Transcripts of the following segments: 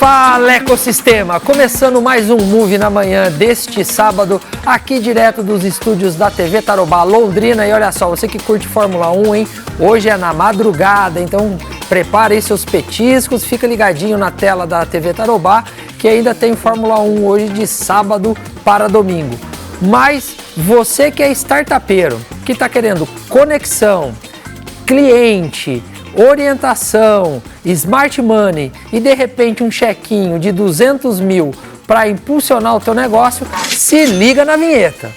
Fala, ecossistema! Começando mais um Move na manhã deste sábado, aqui direto dos estúdios da TV Tarobá Londrina. E olha só, você que curte Fórmula 1, hein? Hoje é na madrugada, então prepare aí seus petiscos, fica ligadinho na tela da TV Tarobá, que ainda tem Fórmula 1 hoje de sábado para domingo. Mas você que é startupeiro, que está querendo conexão, cliente, orientação, smart money e de repente um chequinho de 200 mil para impulsionar o teu negócio, se liga na vinheta.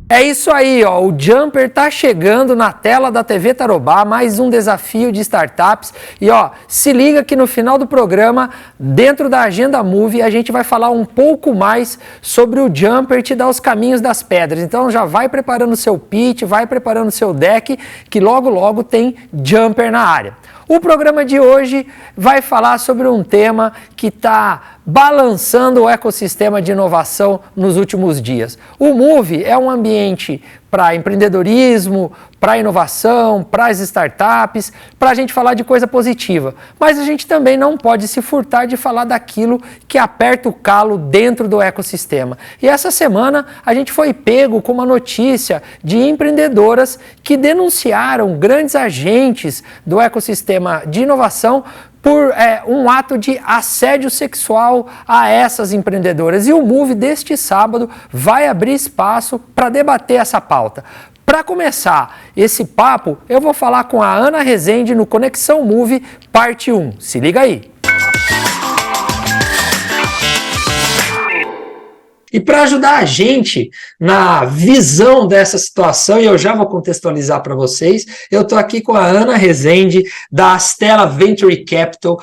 É isso aí, ó, o Jumper tá chegando na tela da TV Tarobá, mais um desafio de startups. E ó, se liga que no final do programa, dentro da Agenda Move, a gente vai falar um pouco mais sobre o Jumper e te dar os caminhos das pedras. Então já vai preparando o seu pitch, vai preparando o seu deck, que logo logo tem Jumper na área. O programa de hoje vai falar sobre um tema que está balançando o ecossistema de inovação nos últimos dias. O Move é um ambiente para empreendedorismo, para inovação, para as startups, para a gente falar de coisa positiva. Mas a gente também não pode se furtar de falar daquilo que aperta o calo dentro do ecossistema. E essa semana a gente foi pego com uma notícia de empreendedoras que denunciaram grandes agentes do ecossistema de inovação por um ato de assédio sexual a essas empreendedoras. E o Move deste sábado vai abrir espaço para debater essa pauta. Para começar esse papo, eu vou falar com a Ana Rezende no Conexão Move, parte 1. Se liga aí! E para ajudar a gente na visão dessa situação, e eu já vou contextualizar para vocês, eu estou aqui com a Ana Rezende, da Astela Venture Capital,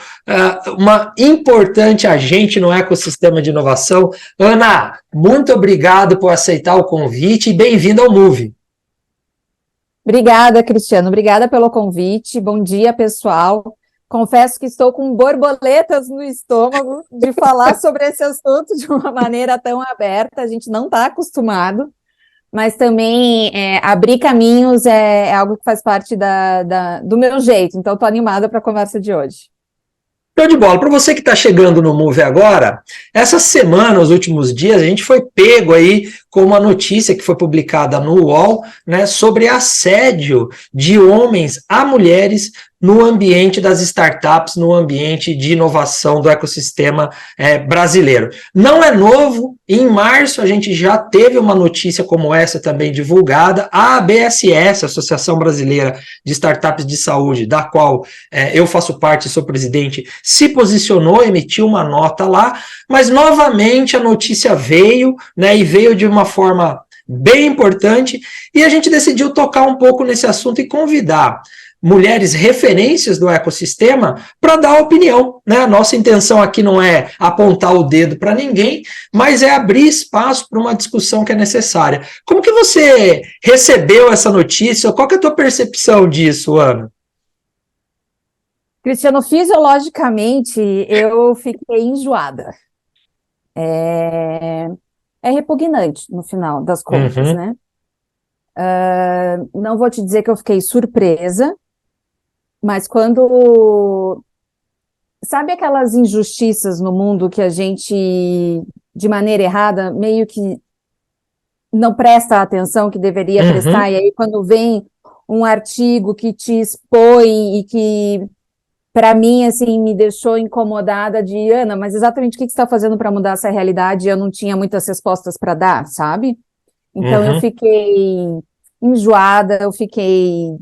uma importante agente no ecossistema de inovação. Ana, muito obrigado por aceitar o convite e bem-vindo ao Move. Obrigada, Cristiano. Obrigada pelo convite. Bom dia, pessoal. Confesso que estou com borboletas no estômago de falar sobre esse assunto de uma maneira tão aberta. A gente não está acostumado, mas também abrir caminhos é algo que faz parte do meu jeito. Então, estou animada para a conversa de hoje. Show de bola. Para você que está chegando no Move agora, essa semana, os últimos dias, a gente foi pego aí com uma notícia que foi publicada no UOL, né, sobre assédio de homens a mulheres no ambiente das startups, no ambiente de inovação do ecossistema brasileiro. Não é novo, em março a gente já teve uma notícia como essa também divulgada, a ABSS, Associação Brasileira de Startups de Saúde, da qual eu faço parte e sou presidente, se posicionou, emitiu uma nota lá, mas novamente a notícia veio, né, e veio de uma forma bem importante, e a gente decidiu tocar um pouco nesse assunto e convidar mulheres referências do ecossistema para dar opinião, né? A nossa intenção aqui não é apontar o dedo para ninguém, mas é abrir espaço para uma discussão que é necessária. Como que você recebeu essa notícia? Qual que é a tua percepção disso, Ana? Cristiano, fisiologicamente, eu fiquei enjoada. É repugnante, no final das contas, né? Não vou te dizer que eu fiquei surpresa, mas quando... Sabe aquelas injustiças no mundo que a gente, de maneira errada, meio que não presta a atenção que deveria prestar, e aí quando vem um artigo que te expõe e que, para mim, assim, me deixou incomodada de, Ana, mas exatamente o que você está fazendo para mudar essa realidade? Eu não tinha muitas respostas para dar, sabe? Então eu fiquei enjoada, eu fiquei...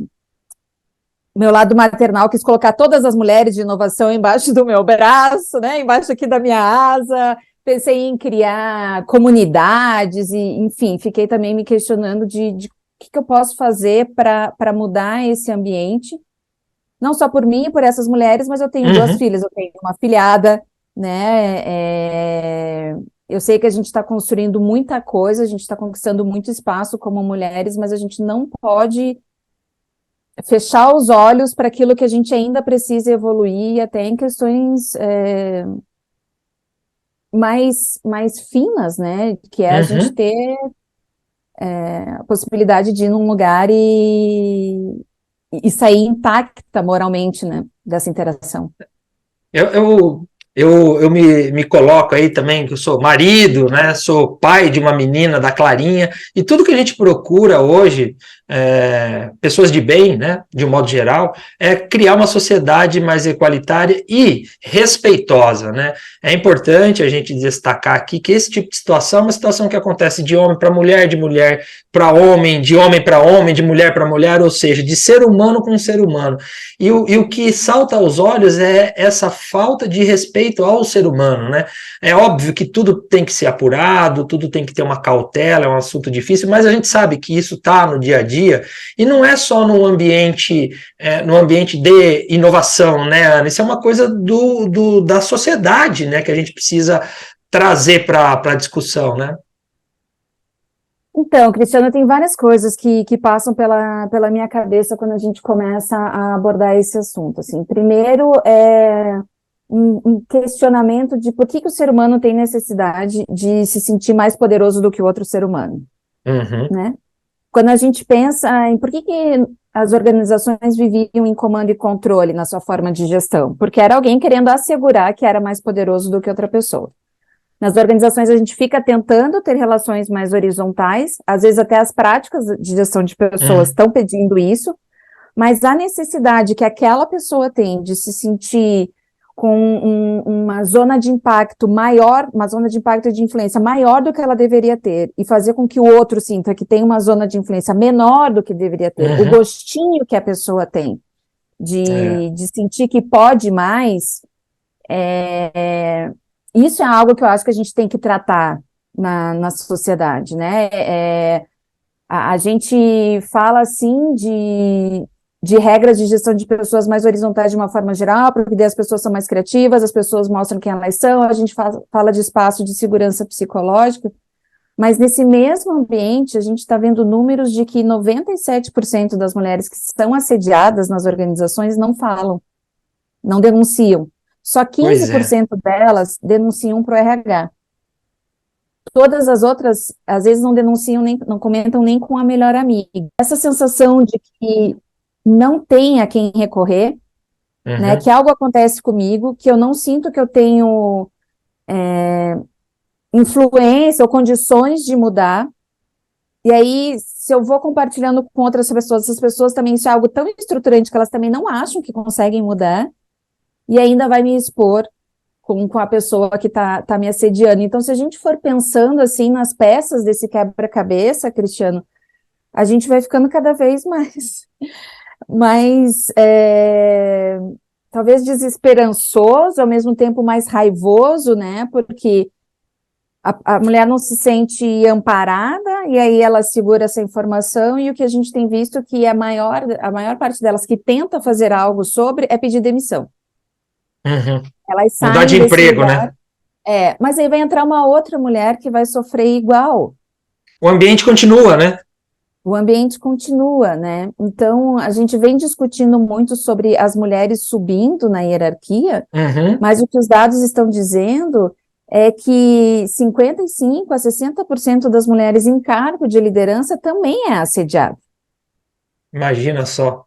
Meu lado maternal quis colocar todas as mulheres de inovação embaixo do meu braço, né? Embaixo aqui da minha asa. Pensei em criar comunidades e, enfim, fiquei também me questionando de o que eu posso fazer para mudar esse ambiente. Não só por mim e por essas mulheres, mas eu tenho duas filhas, eu tenho uma afilhada, né? Eu sei que a gente está construindo muita coisa, a gente está conquistando muito espaço como mulheres, mas a gente não pode fechar os olhos para aquilo que a gente ainda precisa evoluir, até em questões mais finas, né? Que é a gente ter a possibilidade de ir num lugar e sair intacta moralmente, né? Dessa interação. Eu me coloco aí também, que eu sou marido, né? Sou pai de uma menina, da Clarinha, e tudo que a gente procura hoje, pessoas de bem, né? De um modo geral, é criar uma sociedade mais igualitária e respeitosa, né? É importante a gente destacar aqui que esse tipo de situação é uma situação que acontece de homem para mulher, de mulher para homem, de homem para homem, de mulher para mulher, ou seja, de ser humano com ser humano. E o que salta aos olhos é essa falta de respeito ao ser humano, né? É óbvio que tudo tem que ser apurado, tudo tem que ter uma cautela, é um assunto difícil, mas a gente sabe que isso está no dia a dia, e não é só no ambiente de inovação, né, Ana? Isso é uma coisa da sociedade, né, que a gente precisa trazer para a discussão, né? Então, Cristiano, tem várias coisas que passam pela minha cabeça quando a gente começa a abordar esse assunto. Assim, primeiro, um questionamento de por que o ser humano tem necessidade de se sentir mais poderoso do que o outro ser humano, né? Quando a gente pensa em por que as organizações viviam em comando e controle na sua forma de gestão, porque era alguém querendo assegurar que era mais poderoso do que outra pessoa. Nas organizações a gente fica tentando ter relações mais horizontais, às vezes até as práticas de gestão de pessoas estão pedindo isso, mas a necessidade que aquela pessoa tem de se sentir com uma zona de impacto maior, uma zona de impacto de influência maior do que ela deveria ter, e fazer com que o outro sinta que tem uma zona de influência menor do que deveria ter, o gostinho que a pessoa tem de sentir que pode mais, isso é algo que eu acho que a gente tem que tratar na sociedade, né? A gente fala, assim, de regras de gestão de pessoas mais horizontais de uma forma geral, porque daí as pessoas são mais criativas, as pessoas mostram quem elas são, a gente fala de espaço de segurança psicológica, mas nesse mesmo ambiente a gente está vendo números de que 97% das mulheres que são assediadas nas organizações não falam, não denunciam. Só 15% delas denunciam para o RH. Todas as outras, às vezes, não denunciam, não comentam nem com a melhor amiga. Essa sensação de que não tem a quem recorrer, né, que algo acontece comigo, que eu não sinto que eu tenho influência ou condições de mudar, e aí, se eu vou compartilhando com outras pessoas, essas pessoas também, isso é algo tão estruturante que elas também não acham que conseguem mudar, e ainda vai me expor com a pessoa que tá me assediando. Então, se a gente for pensando, assim, nas peças desse quebra-cabeça, Cristiano, a gente vai ficando cada vez mais talvez desesperançoso, ao mesmo tempo mais raivoso, né, porque a mulher não se sente amparada, e aí ela segura essa informação, e o que a gente tem visto que a maior parte delas que tenta fazer algo sobre é pedir demissão. Elas saem mudar de emprego, lugar, né? Mas aí vai entrar uma outra mulher que vai sofrer igual. O ambiente continua, né? O ambiente continua, né? Então, a gente vem discutindo muito sobre as mulheres subindo na hierarquia, mas o que os dados estão dizendo é que 55% a 60% das mulheres em cargo de liderança também é assediada. Imagina só.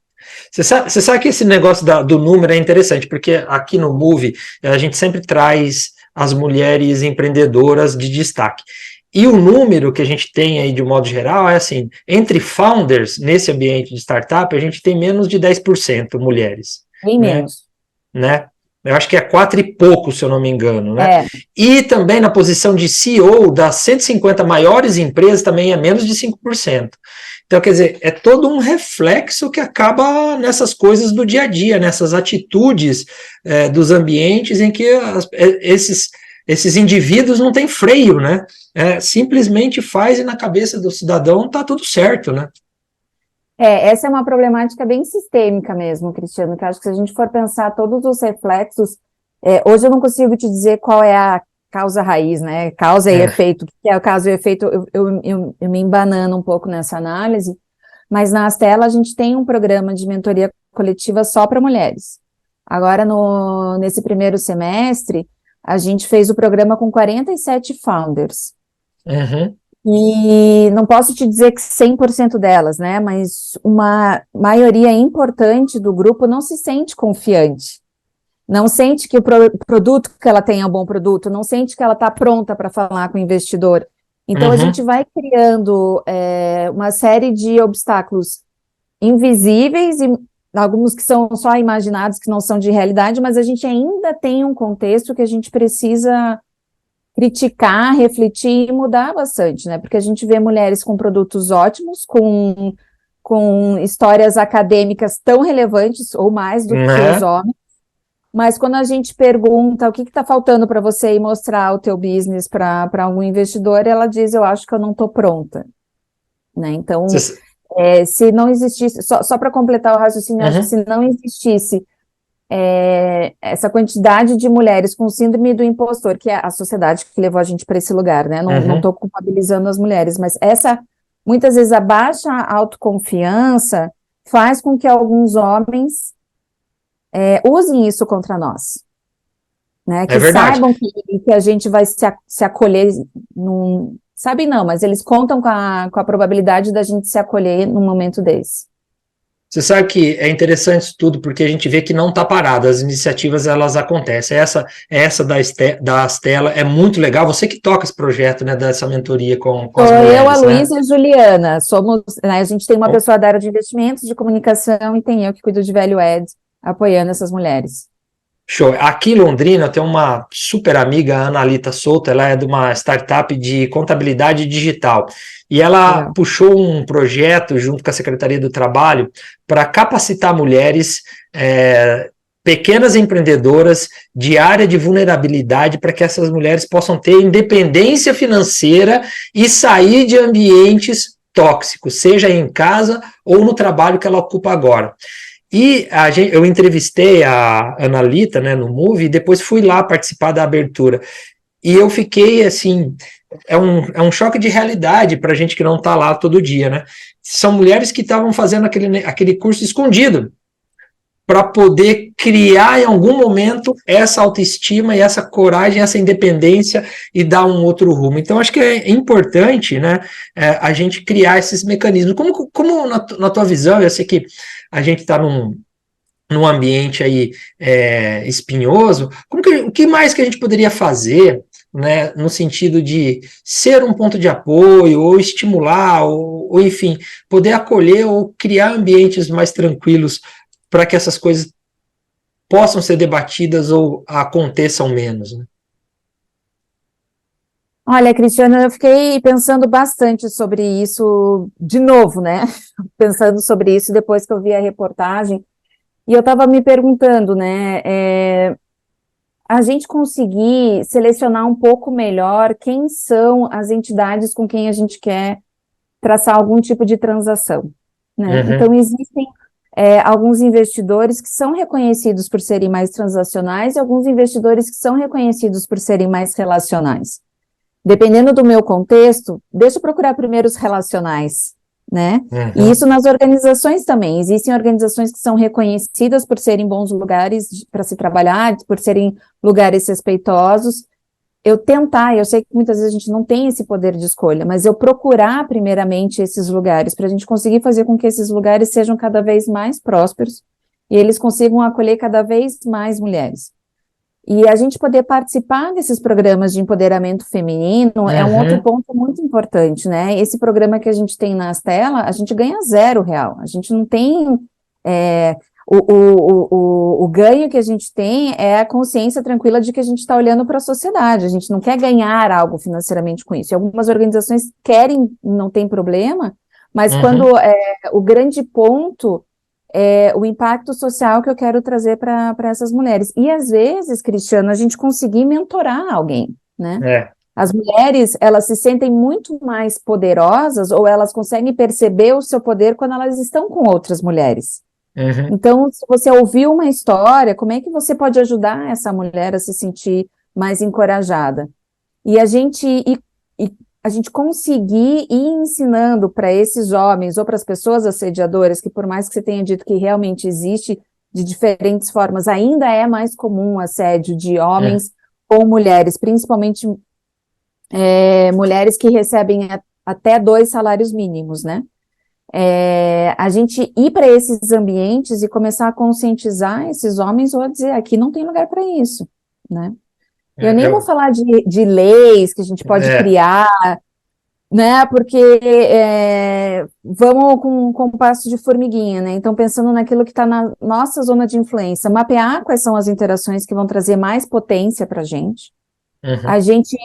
Você sabe que esse negócio do número é interessante, porque aqui no Move a gente sempre traz as mulheres empreendedoras de destaque. E o número que a gente tem aí, de um modo geral, é assim, entre founders, nesse ambiente de startup, a gente tem menos de 10% mulheres. Bem menos. Né? Eu acho que é 4 e pouco, se eu não me engano, né? E também na posição de CEO das 150 maiores empresas também é menos de 5%. Então, quer dizer, é todo um reflexo que acaba nessas coisas do dia a dia, nessas atitudes dos ambientes em que esses indivíduos não têm freio, né? Simplesmente faz e na cabeça do cidadão tá tudo certo, né? Essa é uma problemática bem sistêmica mesmo, Cristiano, que acho que se a gente for pensar todos os reflexos, hoje eu não consigo te dizer qual é a causa raiz, né? Causa e efeito, o que é o causa e efeito, eu me embanando um pouco nessa análise, Mas na Astela a gente tem um programa de mentoria coletiva só para mulheres. Agora, nesse primeiro semestre, a gente fez o programa com 47 founders. Uhum. E não posso te dizer que 100% delas, né? Mas uma maioria importante do grupo não se sente confiante. Não sente que o produto que ela tem é um bom produto, não sente que ela está pronta para falar com o investidor. Então, a gente vai criando uma série de obstáculos invisíveis e alguns que são só imaginados, que não são de realidade, mas a gente ainda tem um contexto que a gente precisa criticar, refletir e mudar bastante, né? Porque a gente vê mulheres com produtos ótimos, com histórias acadêmicas tão relevantes ou mais do que os homens, mas quando a gente pergunta o que está faltando para você ir mostrar o teu business para algum investidor, ela diz, eu acho que eu não estou pronta, né? Então, se não existisse, só para completar o raciocínio, eu acho que se não existisse essa quantidade de mulheres com síndrome do impostor, que é a sociedade que levou a gente para esse lugar, né? Não estou culpabilizando as mulheres, mas muitas vezes, a baixa autoconfiança faz com que alguns homens usem isso contra nós, né? Que saibam que a gente vai se acolher, sabem não, mas eles contam com a probabilidade da gente se acolher num momento desse. Você sabe que é interessante isso tudo, porque a gente vê que não está parado, as iniciativas elas acontecem. Essa da Astela é muito legal. Você que toca esse projeto, né, dessa mentoria com as mulheres. Eu, a Luísa e a Juliana, né, a gente tem uma pessoa da área de investimentos, de comunicação, e tem eu que cuido de value add, apoiando essas mulheres. Show. Aqui em Londrina eu tenho uma super amiga, a Analita Souto, ela é de uma startup de contabilidade digital. E ela puxou um projeto junto com a Secretaria do Trabalho para capacitar mulheres, pequenas empreendedoras de área de vulnerabilidade, para que essas mulheres possam ter independência financeira e sair de ambientes tóxicos, seja em casa ou no trabalho que ela ocupa agora. E eu entrevistei a Analita, né, no Move, e depois fui lá participar da abertura. E eu fiquei, assim, é um choque de realidade para a gente que não está lá todo dia, né? São mulheres que estavam fazendo aquele curso escondido, para poder criar em algum momento essa autoestima e essa coragem, essa independência e dar um outro rumo. Então, acho que é importante, né, a gente criar esses mecanismos. Como na tua visão, eu sei que a gente está num ambiente aí espinhoso, o que mais que a gente poderia fazer, né, no sentido de ser um ponto de apoio, ou estimular, ou enfim, poder acolher ou criar ambientes mais tranquilos para que essas coisas possam ser debatidas ou aconteçam menos, né? Olha, Cristiana, eu fiquei pensando bastante sobre isso de novo, né? Pensando sobre isso depois que eu vi a reportagem, e eu estava me perguntando, né? A gente conseguir selecionar um pouco melhor quem são as entidades com quem a gente quer traçar algum tipo de transação, né? Então, existem alguns investidores que são reconhecidos por serem mais transacionais e alguns investidores que são reconhecidos por serem mais relacionais. Dependendo do meu contexto, deixa eu procurar primeiro os relacionais, né? E isso nas organizações também. Existem organizações que são reconhecidas por serem bons lugares para se trabalhar, por serem lugares respeitosos. Eu sei que muitas vezes a gente não tem esse poder de escolha, mas eu procurar primeiramente esses lugares, para a gente conseguir fazer com que esses lugares sejam cada vez mais prósperos e eles consigam acolher cada vez mais mulheres. E a gente poder participar desses programas de empoderamento feminino é um outro ponto muito importante, né? Esse programa que a gente tem na Astela, a gente ganha R$0, a gente não tem... O ganho que a gente tem é a consciência tranquila de que a gente está olhando para a sociedade, a gente não quer ganhar algo financeiramente com isso. E algumas organizações querem, não tem problema, mas quando o grande ponto é o impacto social que eu quero trazer para essas mulheres. E às vezes, Cristiano, a gente conseguir mentorar alguém, né? As mulheres, elas se sentem muito mais poderosas ou elas conseguem perceber o seu poder quando elas estão com outras mulheres. Então, se você ouviu uma história, como é que você pode ajudar essa mulher a se sentir mais encorajada? E a gente a gente conseguir ir ensinando para esses homens ou para as pessoas assediadoras, que por mais que você tenha dito que realmente existe de diferentes formas, ainda é mais comum o assédio de homens ou mulheres, principalmente mulheres que recebem até 2 salários mínimos, né? A gente ir para esses ambientes e começar a conscientizar esses homens ou a dizer, aqui não tem lugar para isso, né? Eu nem vou falar de leis que a gente pode criar, né? Porque vamos com um passo de formiguinha, né? Então, pensando naquilo que está na nossa zona de influência, mapear quais são as interações que vão trazer mais potência para a gente, a gente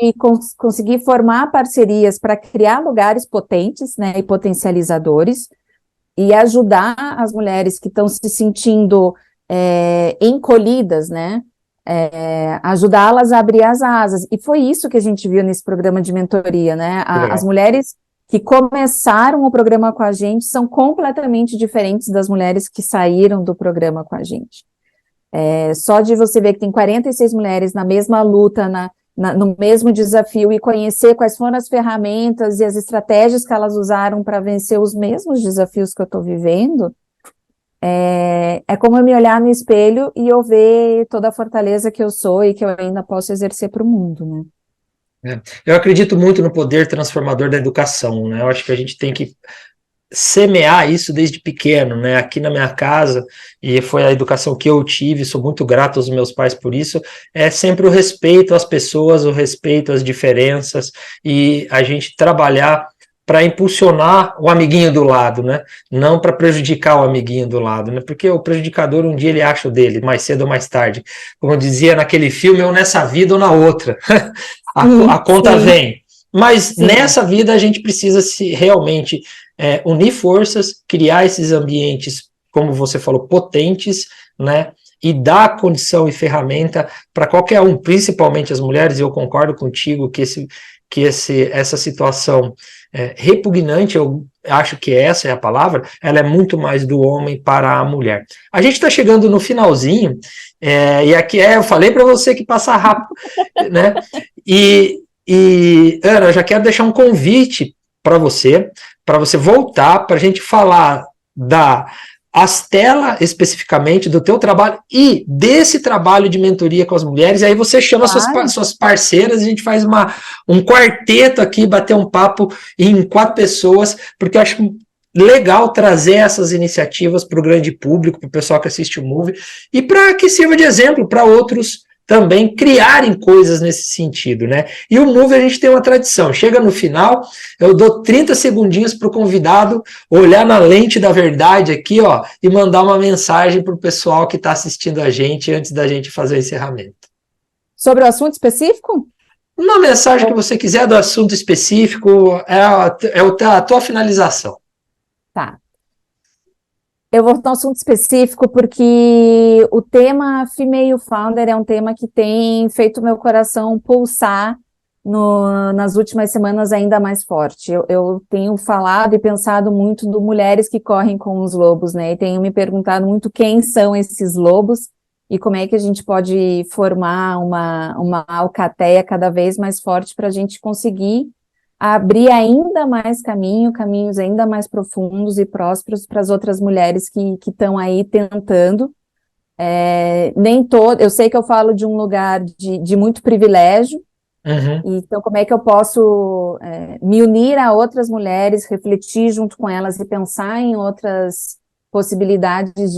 conseguir formar parcerias para criar lugares potentes, né? E potencializadores, e ajudar as mulheres que estão se sentindo encolhidas, né? Ajudá-las a abrir as asas, e foi isso que a gente viu nesse programa de mentoria, né? As mulheres que começaram o programa com a gente são completamente diferentes das mulheres que saíram do programa com a gente. Só de você ver que tem 46 mulheres na mesma luta, no mesmo desafio, e conhecer quais foram as ferramentas e as estratégias que elas usaram para vencer os mesmos desafios que eu estou vivendo, é como eu me olhar no espelho e eu ver toda a fortaleza que eu sou e que eu ainda posso exercer para o mundo, né? Eu acredito muito no poder transformador da educação, né? Eu acho que a gente tem que semear isso desde pequeno, né? Aqui na minha casa, e foi a educação que eu tive, sou muito grato aos meus pais por isso, é sempre o respeito às pessoas, o respeito às diferenças, e a gente trabalhar para impulsionar o amiguinho do lado, né? Não para prejudicar o amiguinho do lado, né? Porque o prejudicador um dia ele acha o dele, mais cedo ou mais tarde. Como eu dizia naquele filme, ou nessa vida ou na outra. A conta vem. Mas nessa vida a gente precisa realmente unir forças, criar esses ambientes, como você falou, potentes, né? E dar condição e ferramenta para qualquer um, principalmente as mulheres, e eu concordo contigo que essa situação repugnante, eu acho que essa é a palavra, ela é muito mais do homem para a mulher. A gente está chegando no finalzinho, e aqui eu falei para você que passa rápido, né? E Ana, eu já quero deixar um convite para você voltar para a gente falar da Astela especificamente, do teu trabalho e desse trabalho de mentoria com as mulheres, e aí você chama suas parceiras, a gente faz um quarteto aqui, bater um papo em 4 pessoas, porque eu acho legal trazer essas iniciativas para o grande público, para o pessoal que assiste o Move, e para que sirva de exemplo para outros também criarem coisas nesse sentido, né? E o Move a gente tem uma tradição, chega no final, eu dou 30 segundinhos para o convidado olhar na lente da verdade aqui, ó, e mandar uma mensagem para o pessoal que está assistindo a gente antes da gente fazer o encerramento. Sobre o assunto específico? Uma mensagem que você quiser do assunto específico, a tua finalização. Tá. Eu vou dar um assunto específico porque o tema Female Founder é um tema que tem feito meu coração pulsar nas últimas semanas ainda mais forte. Eu tenho falado e pensado muito de mulheres que correm com os lobos, né? E tenho me perguntado muito quem são esses lobos e como é que a gente pode formar uma alcateia cada vez mais forte para a gente conseguir abrir ainda mais caminhos ainda mais profundos e prósperos para as outras mulheres que estão aí tentando. Eu sei que eu falo de um lugar de muito privilégio, então como é que eu posso me unir a outras mulheres, refletir junto com elas e pensar em outras possibilidades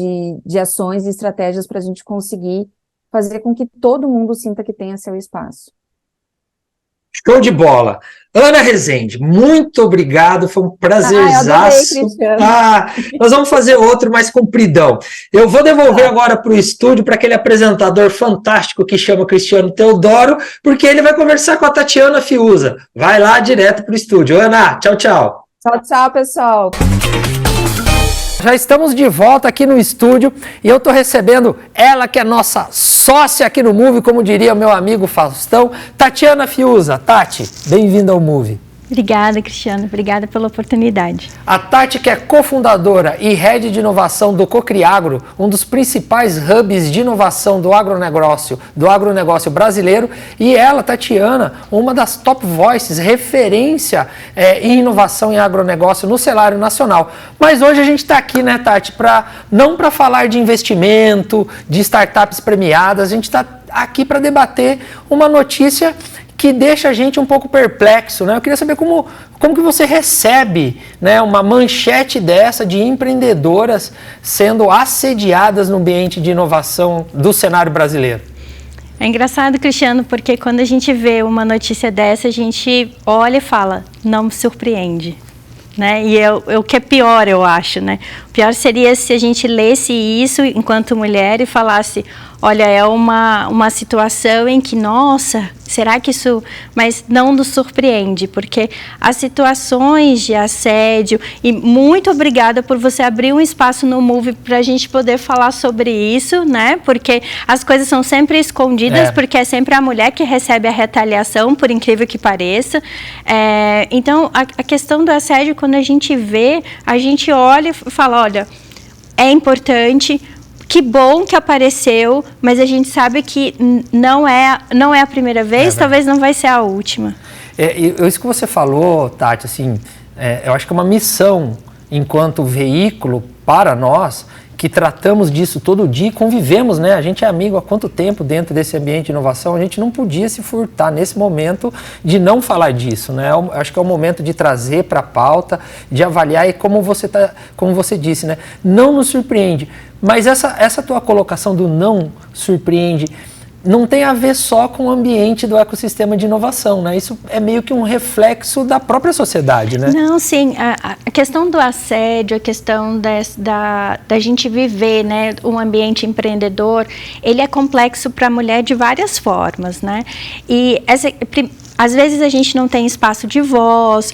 de ações e estratégias para a gente conseguir fazer com que todo mundo sinta que tenha seu espaço. Show de bola. Ana Rezende, muito obrigado, foi um prazerzaço. Nós vamos fazer outro mais compridão. Eu vou devolver agora para o estúdio, para aquele apresentador fantástico que chama Cristiano Teodoro, porque ele vai conversar com a Tatiana Fiuza. Vai lá direto para o estúdio. Ana, tchau, tchau. Tchau, tchau, pessoal. Já estamos de volta aqui no estúdio e eu estou recebendo ela que é nossa sócia aqui no Move, como diria o meu amigo Faustão, Tatiana Fiuza. Tati, bem-vinda ao Move. Obrigada, Cristiano. Obrigada pela oportunidade. A Tati, que é cofundadora e head de inovação do Cocriagro, um dos principais hubs de inovação do agronegócio brasileiro, e ela, Tatiana, uma das top voices, referência em inovação em agronegócio no cenário nacional. Mas hoje a gente está aqui, né, Tati, não para falar de investimento, de startups premiadas, a gente está aqui para debater uma notícia que deixa a gente um pouco perplexo, né? Eu queria saber como que você recebe, né, uma manchete dessa de empreendedoras sendo assediadas no ambiente de inovação do cenário brasileiro. É engraçado, Cristiano, porque quando a gente vê uma notícia dessa, a gente olha e fala, não me surpreende. Né? E o que é pior, eu acho, né? O pior seria se a gente lesse isso enquanto mulher e falasse, olha, é uma situação em que, nossa, será que isso... Mas não nos surpreende, porque as situações de assédio... E muito obrigada por você abrir um espaço no Move para a gente poder falar sobre isso, né? Porque as coisas são sempre escondidas, porque é sempre a mulher que recebe a retaliação, por incrível que pareça. Então, a questão do assédio, quando a gente vê, a gente olha e fala, olha, é importante... Que bom que apareceu, mas a gente sabe que não é a primeira vez, talvez não vai ser a última. Isso que você falou, Tati, assim, eu acho que é uma missão enquanto veículo para nós, que tratamos disso todo dia e convivemos, né? A gente é amigo há quanto tempo dentro desse ambiente de inovação, a gente não podia se furtar nesse momento de não falar disso, né? Acho que é o momento de trazer para a pauta, de avaliar e como você disse, né? Não nos surpreende, mas essa tua colocação do não surpreende não tem a ver só com o ambiente do ecossistema de inovação, né? Isso é meio que um reflexo da própria sociedade, né? Não, sim. A questão do assédio, a questão da gente viver, né, um ambiente empreendedor, ele é complexo para a mulher de várias formas, né? E às vezes a gente não tem espaço de voz,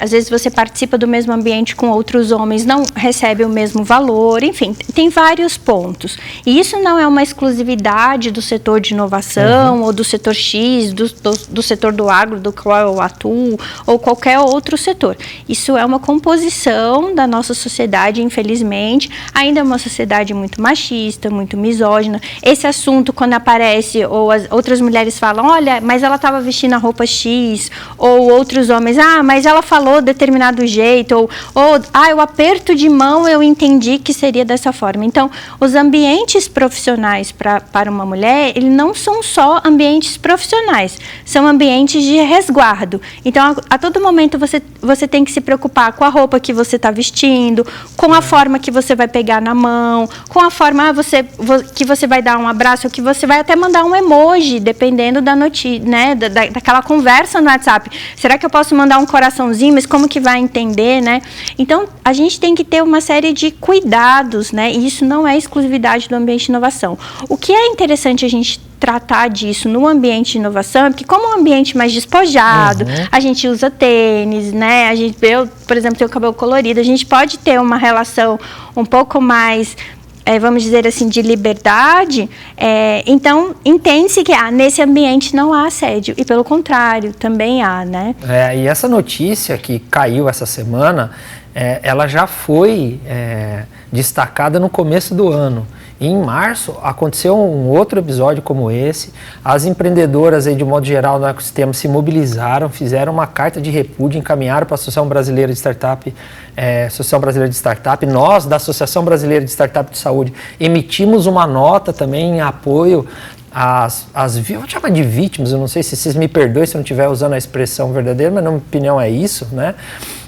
às vezes você participa do mesmo ambiente com outros homens, não recebe o mesmo valor, enfim, tem vários pontos. E isso não é uma exclusividade do setor de inovação, ou do setor X, do setor do agro, do qual eu atuo, ou qualquer outro setor. Isso é uma composição da nossa sociedade, infelizmente, ainda é uma sociedade muito machista, muito misógina. Esse assunto, quando aparece, ou as outras mulheres falam, olha, mas ela estava vestindo a roupa X, ou outros homens, mas ela falou determinado jeito, ou o aperto de mão eu entendi que seria dessa forma. Então, os ambientes profissionais para uma mulher, eles não são só ambientes profissionais, são ambientes de resguardo. Então, a todo momento você tem que se preocupar com a roupa que você está vestindo, com a forma que você vai pegar na mão, com a forma que você vai dar um abraço, ou que você vai até mandar um emoji, dependendo da notícia, né, daquela conversa no WhatsApp. Será que eu posso mandar um coraçãozinho, mas como que vai entender, né? Então, a gente tem que ter uma série de cuidados, né? E isso não é exclusividade do ambiente de inovação. O que é interessante a gente tratar disso no ambiente de inovação, é porque como é um ambiente mais despojado, a gente usa tênis, né? Eu, por exemplo, tenho o cabelo colorido, a gente pode ter uma relação um pouco mais... vamos dizer assim, de liberdade, então entende-se que nesse ambiente não há assédio, e pelo contrário, também há, né? E essa notícia que caiu essa semana, ela já foi destacada no começo do ano. E em março aconteceu um outro episódio como esse. As empreendedoras aí, de modo geral no ecossistema se mobilizaram, fizeram uma carta de repúdio, encaminharam para a Associação Brasileira de Startup, Nós, da Associação Brasileira de Startup de Saúde, emitimos uma nota também em apoio eu vou chamar de vítimas, eu não sei se vocês me perdoem se eu não estiver usando a expressão verdadeira, mas na minha opinião é isso, né?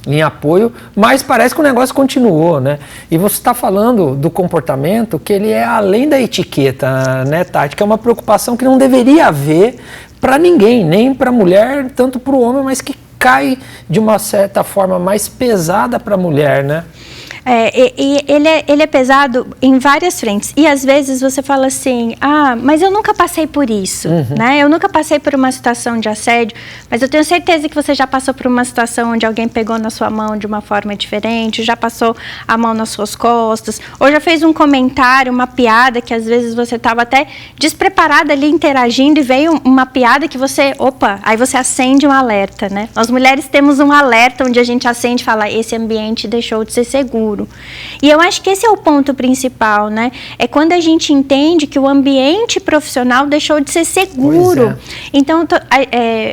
Em apoio, mas parece que o negócio continuou, né? E você está falando do comportamento que ele é além da etiqueta, né, Tati? Que é uma preocupação que não deveria haver para ninguém, nem para a mulher, tanto para o homem, mas que cai de uma certa forma mais pesada para a mulher, né? Ele é pesado em várias frentes. E às vezes você fala assim, mas eu nunca passei por isso, né? Eu nunca passei por uma situação de assédio, mas eu tenho certeza que você já passou por uma situação onde alguém pegou na sua mão de uma forma diferente, já passou a mão nas suas costas, ou já fez um comentário, uma piada, que às vezes você estava até despreparada ali interagindo e veio uma piada que você, aí você acende um alerta, né? Nós mulheres temos um alerta onde a gente acende e fala, esse ambiente deixou de ser seguro. E eu acho que esse é o ponto principal, né? É quando a gente entende que o ambiente profissional deixou de ser seguro. Então,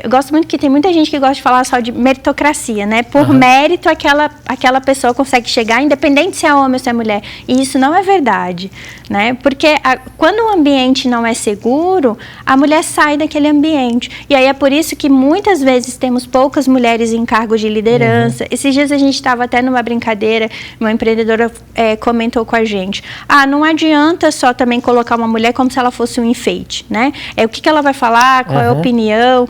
eu gosto muito que tem muita gente que gosta de falar só de meritocracia, né? Por mérito, aquela pessoa consegue chegar, independente se é homem ou se é mulher. E isso não é verdade, né? Porque quando o ambiente não é seguro, a mulher sai daquele ambiente. E aí é por isso que muitas vezes temos poucas mulheres em cargos de liderança. Esses dias a gente estava até numa brincadeira, uma empreendedora comentou com a gente, não adianta só também colocar uma mulher como se ela fosse um enfeite, né? O que ela vai falar, qual é a opinião.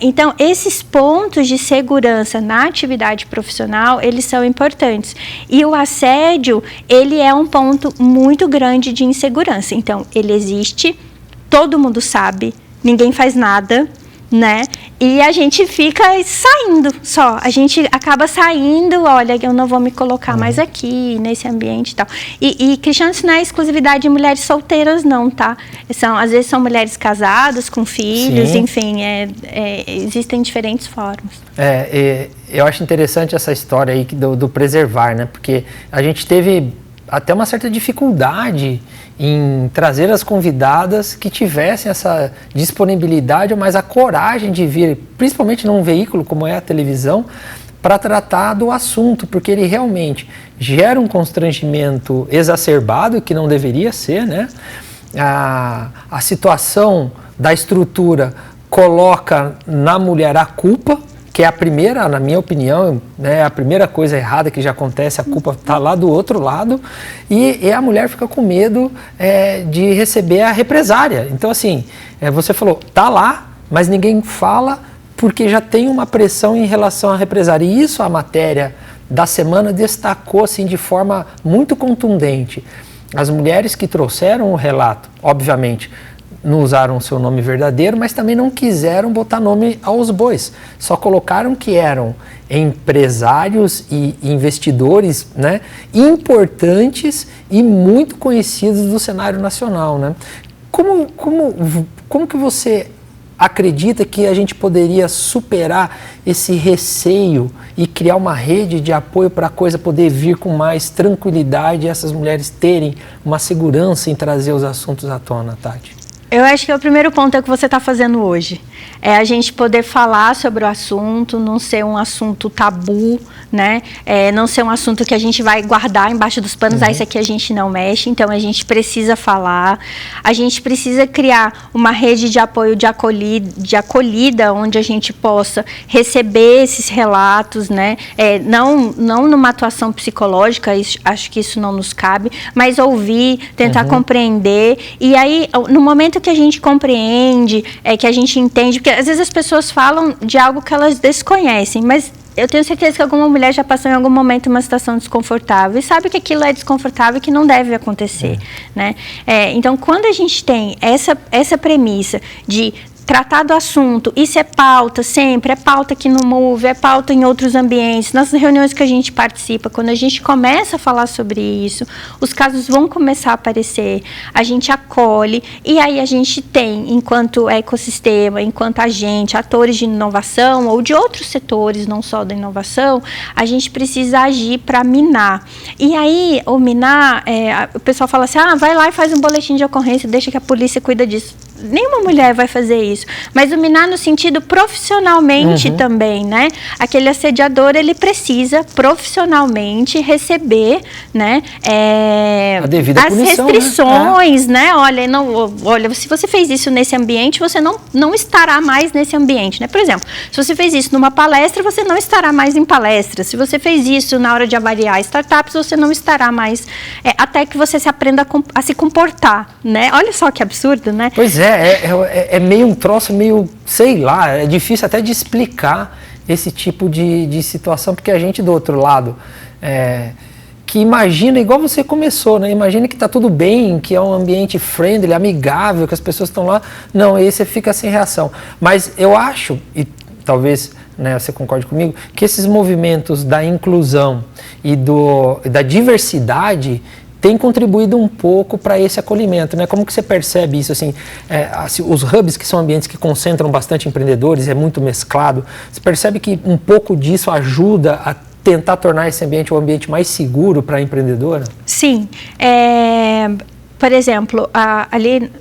Então, esses pontos de segurança na atividade profissional, eles são importantes. E o assédio, ele é um ponto muito grande de insegurança. Então, ele existe, todo mundo sabe, ninguém faz nada, né? E a gente fica saindo só. A gente acaba saindo, olha, eu não vou me colocar mais aqui, nesse ambiente e tal. E Cristiano, isso não é exclusividade de mulheres solteiras, não, tá? Às vezes são mulheres casadas, com filhos, enfim, existem diferentes formas. Eu acho interessante essa história aí do preservar, né? Porque a gente teve até uma certa dificuldade em trazer as convidadas que tivessem essa disponibilidade, mas a coragem de vir, principalmente num veículo como é a televisão, para tratar do assunto, porque ele realmente gera um constrangimento exacerbado, que não deveria ser, né? A situação da estrutura coloca na mulher a culpa, que é a primeira, na minha opinião, né, a primeira coisa errada que já acontece, a culpa está lá do outro lado, e a mulher fica com medo de receber a represária. Então, assim, você falou, tá lá, mas ninguém fala porque já tem uma pressão em relação à represária. E isso a matéria da semana destacou assim, de forma muito contundente. As mulheres que trouxeram o relato, obviamente, não usaram o seu nome verdadeiro, mas também não quiseram botar nome aos bois. Só colocaram que eram empresários e investidores, né, importantes e muito conhecidos do cenário nacional, né? Como que você acredita que a gente poderia superar esse receio e criar uma rede de apoio para a coisa poder vir com mais tranquilidade e essas mulheres terem uma segurança em trazer os assuntos à tona, Tati? Eu acho que o primeiro ponto é o que você está fazendo hoje. É a gente poder falar sobre o assunto, não ser um assunto tabu, né? Não ser um assunto que a gente vai guardar embaixo dos panos, isso aqui a gente não mexe, então a gente precisa falar. A gente precisa criar uma rede de apoio, de acolhida, onde a gente possa receber esses relatos, né? Não numa atuação psicológica, acho que isso não nos cabe, mas ouvir, tentar compreender. E aí, no momento que a gente compreende, que a gente entende, porque às vezes as pessoas falam de algo que elas desconhecem, mas eu tenho certeza que alguma mulher já passou em algum momento uma situação desconfortável e sabe que aquilo é desconfortável e que não deve acontecer, né? Então, quando a gente tem essa premissa de tratar do assunto, isso é pauta sempre, é pauta aqui no Move, é pauta em outros ambientes, nas reuniões que a gente participa, quando a gente começa a falar sobre isso, os casos vão começar a aparecer, a gente acolhe, e aí a gente tem, enquanto ecossistema, enquanto agente, atores de inovação, ou de outros setores, não só da inovação, a gente precisa agir para minar. E aí, o minar, o pessoal fala assim, vai lá e faz um boletim de ocorrência, deixa que a polícia cuida disso. Nenhuma mulher vai fazer isso, mas o minar no sentido profissionalmente também, né? Aquele assediador, ele precisa profissionalmente receber, né? A devida as punição, restrições, né? Olha, se você fez isso nesse ambiente, você não estará mais nesse ambiente, né? Por exemplo, se você fez isso numa palestra, você não estará mais em palestra. Se você fez isso na hora de avaliar startups, você não estará mais, até que você se aprenda a se comportar, né? Olha só que absurdo, né? Pois é meio um troço, meio, sei lá, é difícil até de explicar esse tipo de situação, porque a gente do outro lado, que imagina, igual você começou, né? Imagina que está tudo bem, que é um ambiente friendly, amigável, que as pessoas estão lá. Não, aí você fica sem reação. Mas eu acho, e talvez, né, você concorde comigo, que esses movimentos da inclusão e da diversidade têm contribuído um pouco para esse acolhimento, né? Como que você percebe isso, assim, os hubs, que são ambientes que concentram bastante empreendedores, é muito mesclado, você percebe que um pouco disso ajuda a tentar tornar esse ambiente um ambiente mais seguro para a empreendedora? Sim. Por exemplo, ali,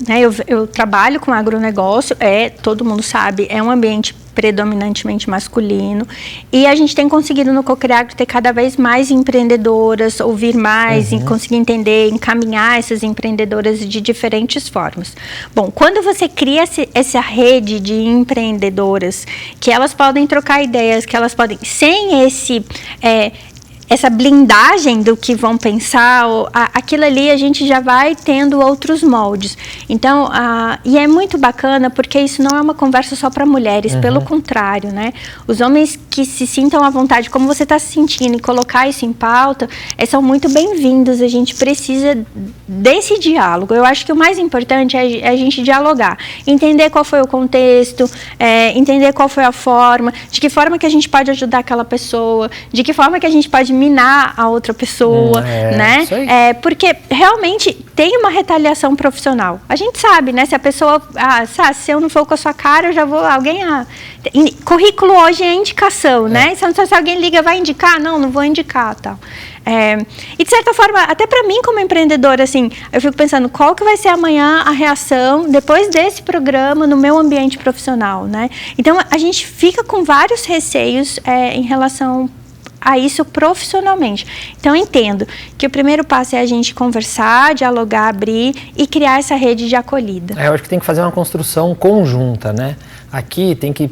né, eu trabalho com agronegócio, todo mundo sabe, é um ambiente predominantemente masculino, e a gente tem conseguido no Cocriagro ter cada vez mais empreendedoras, ouvir mais e conseguir entender, encaminhar essas empreendedoras de diferentes formas. Bom, quando você cria essa rede de empreendedoras, que elas podem trocar ideias, que elas podem, sem essa blindagem do que vão pensar, aquilo ali a gente já vai tendo outros moldes. Então, e é muito bacana porque isso não é uma conversa só para mulheres, pelo contrário, né? Os homens que se sintam à vontade, como você está se sentindo, e colocar isso em pauta, são muito bem-vindos. A gente precisa desse diálogo. Eu acho que o mais importante é a gente dialogar, entender qual foi o contexto, entender qual foi a forma, de que forma que a gente pode ajudar aquela pessoa, de que forma que a gente pode minar a outra pessoa, né? Porque realmente tem uma retaliação profissional. A gente sabe, né? Se a pessoa, se eu não for com a sua cara, eu já vou, currículo hoje é indicação, né? Se alguém liga, vai indicar? Não vou indicar, tal. E de certa forma, até para mim como empreendedora, assim, eu fico pensando qual que vai ser amanhã a reação depois desse programa no meu ambiente profissional, né? Então, a gente fica com vários receios em relação a isso profissionalmente. Então, eu entendo que o primeiro passo é a gente conversar, dialogar, abrir e criar essa rede de acolhida. Eu acho que tem que fazer uma construção conjunta, né? Aqui tem que,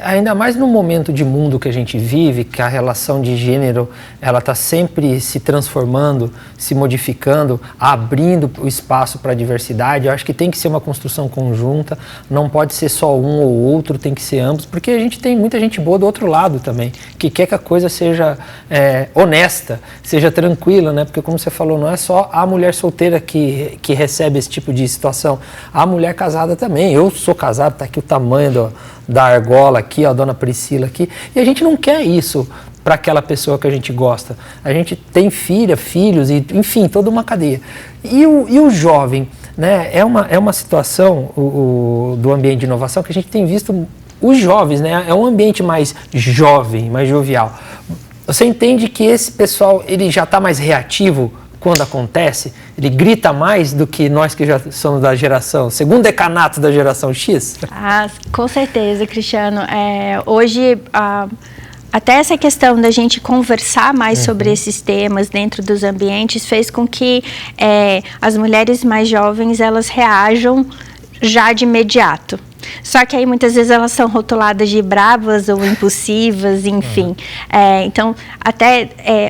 ainda mais no momento de mundo que a gente vive, que a relação de gênero, ela está sempre se transformando, se modificando, abrindo o espaço para a diversidade. Eu acho que tem que ser uma construção conjunta, não pode ser só um ou outro, tem que ser ambos, porque a gente tem muita gente boa do outro lado também, que quer que a coisa seja honesta, seja tranquila, né? Porque como você falou, não é só a mulher solteira que recebe esse tipo de situação, a mulher casada também. Eu sou casado, tá aqui o tamanho da argola aqui, a dona Priscila aqui, e a gente não quer isso para aquela pessoa que a gente gosta. A gente tem filhos, e, enfim, toda uma cadeia. E o jovem, né? É uma situação do ambiente de inovação que a gente tem visto os jovens, né? É um ambiente mais jovem, mais jovial. Você entende que esse pessoal ele já está mais reativo quando acontece? Ele grita mais do que nós que já somos da geração, segundo decanato da geração X? Com certeza, Cristiano. Hoje, até essa questão da gente conversar mais sobre esses temas dentro dos ambientes fez com que as mulheres mais jovens, elas reajam já de imediato. Só que aí muitas vezes elas são rotuladas de bravas ou impulsivas, enfim. Então, até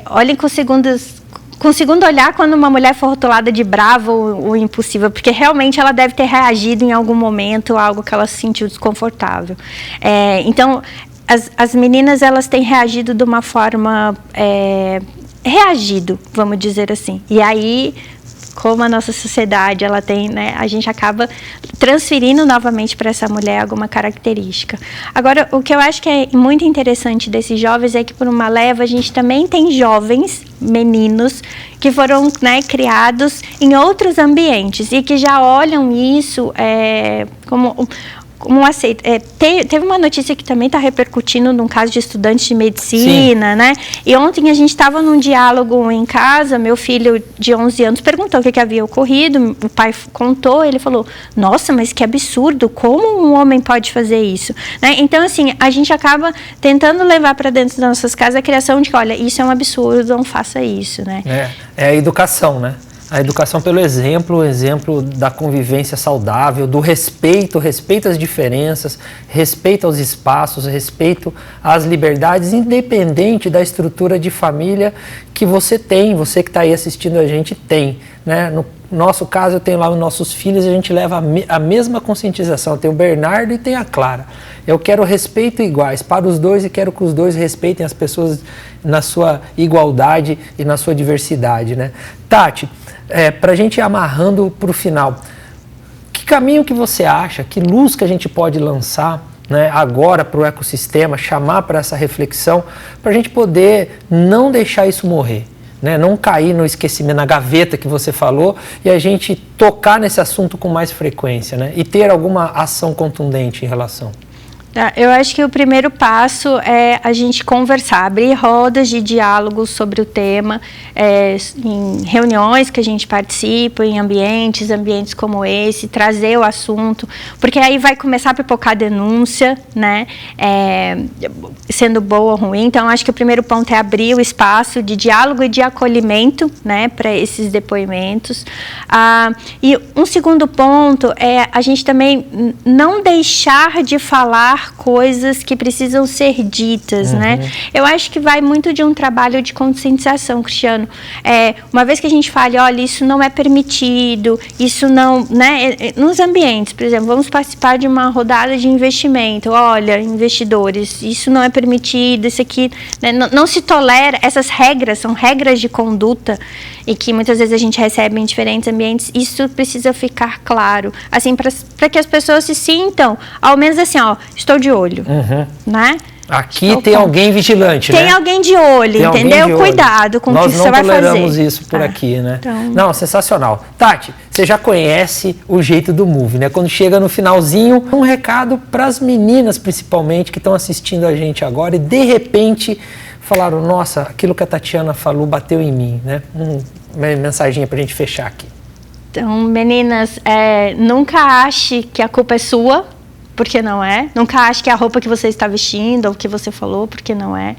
olhem com segundo olhar quando uma mulher for rotulada de brava ou impulsiva, porque realmente ela deve ter reagido em algum momento a algo que ela se sentiu desconfortável. Então, as meninas, elas têm reagido de uma forma... vamos dizer assim. E aí, como a nossa sociedade, ela tem, né, a gente acaba transferindo novamente para essa mulher alguma característica. Agora, o que eu acho que é muito interessante desses jovens é que, por uma leva, a gente também tem jovens, meninos, que foram, né, criados em outros ambientes e que já olham isso como um aceito. Teve uma notícia que também está repercutindo num caso de estudantes de medicina, né? E ontem a gente estava num diálogo em casa, meu filho de 11 anos perguntou o que havia ocorrido, o pai contou, ele falou, nossa, mas que absurdo, como um homem pode fazer isso? Né? Então, assim, a gente acaba tentando levar para dentro das nossas casas a criação de que, olha, isso é um absurdo, não faça isso, né? É a educação, né? A educação pelo exemplo, o exemplo da convivência saudável, do respeito às diferenças, respeito aos espaços, respeito às liberdades, independente da estrutura de família que você tem, você que está aí assistindo a gente tem, né? No nosso caso, eu tenho lá os nossos filhos e a gente leva a mesma conscientização. Tem o Bernardo e tem a Clara. Eu quero respeito iguais para os dois e quero que os dois respeitem as pessoas na sua igualdade e na sua diversidade, né? Tati, para a gente ir amarrando para o final, que caminho que você acha, que luz que a gente pode lançar, né, agora para o ecossistema, chamar para essa reflexão, para a gente poder não deixar isso morrer, né, não cair no esquecimento, na gaveta que você falou, e a gente tocar nesse assunto com mais frequência, né, e ter alguma ação contundente em relação. Eu acho que o primeiro passo é a gente conversar, abrir rodas de diálogo sobre o tema, em reuniões que a gente participa, em ambientes como esse, trazer o assunto, porque aí vai começar a pipocar denúncia, né, sendo boa ou ruim. Então, acho que o primeiro ponto é abrir o espaço de diálogo e de acolhimento, né, para esses depoimentos. E um segundo ponto é a gente também não deixar de falar coisas que precisam ser ditas, né? Eu acho que vai muito de um trabalho de conscientização, Cristiano. Uma vez que a gente fale, olha, isso não é permitido, isso não, né? Nos ambientes, por exemplo, vamos participar de uma rodada de investimento, olha, investidores, isso não é permitido, isso aqui, né? Não se tolera, essas regras são regras de conduta e que muitas vezes a gente recebe em diferentes ambientes, isso precisa ficar claro, assim, para que as pessoas se sintam, ao menos assim, ó, estou de olho, né? Aqui tem alguém vigilante, tem, né? Tem alguém de olho, tem entendeu? De olho. Cuidado com o que você vai fazer. Nós não toleramos isso por aqui, né? Então... Não, sensacional. Tati, você já conhece o jeito do Move, né? Quando chega no finalzinho, um recado para as meninas, principalmente, que estão assistindo a gente agora e, de repente, falaram, nossa, aquilo que a Tatiana falou bateu em mim, né? Uma mensaginha para a gente fechar aqui. Então, meninas, nunca ache que a culpa é sua, porque não é. Nunca ache que é a roupa que você está vestindo ou que você falou, porque não é.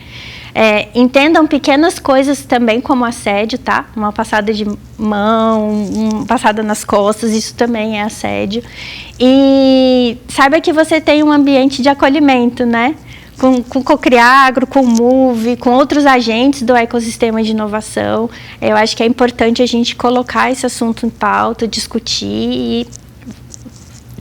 Entendam pequenas coisas também como assédio, tá? Uma passada de mão, uma passada nas costas, isso também é assédio. E saiba que você tem um ambiente de acolhimento, né? Com o Cocriagro, com o Move, com outros agentes do ecossistema de inovação. Eu acho que é importante a gente colocar esse assunto em pauta, discutir e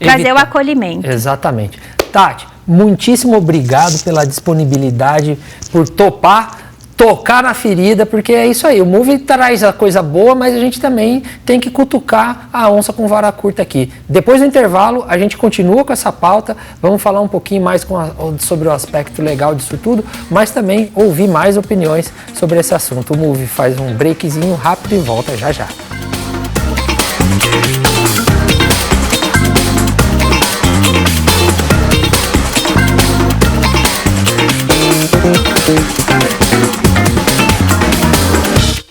trazer o acolhimento. Exatamente. Tati, muitíssimo obrigado pela disponibilidade, por tocar na ferida, porque é isso aí, o Move traz a coisa boa, mas a gente também tem que cutucar a onça com vara curta aqui. Depois do intervalo, a gente continua com essa pauta, vamos falar um pouquinho mais sobre o aspecto legal disso tudo, mas também ouvir mais opiniões sobre esse assunto. O Move faz um breakzinho rápido e volta já já.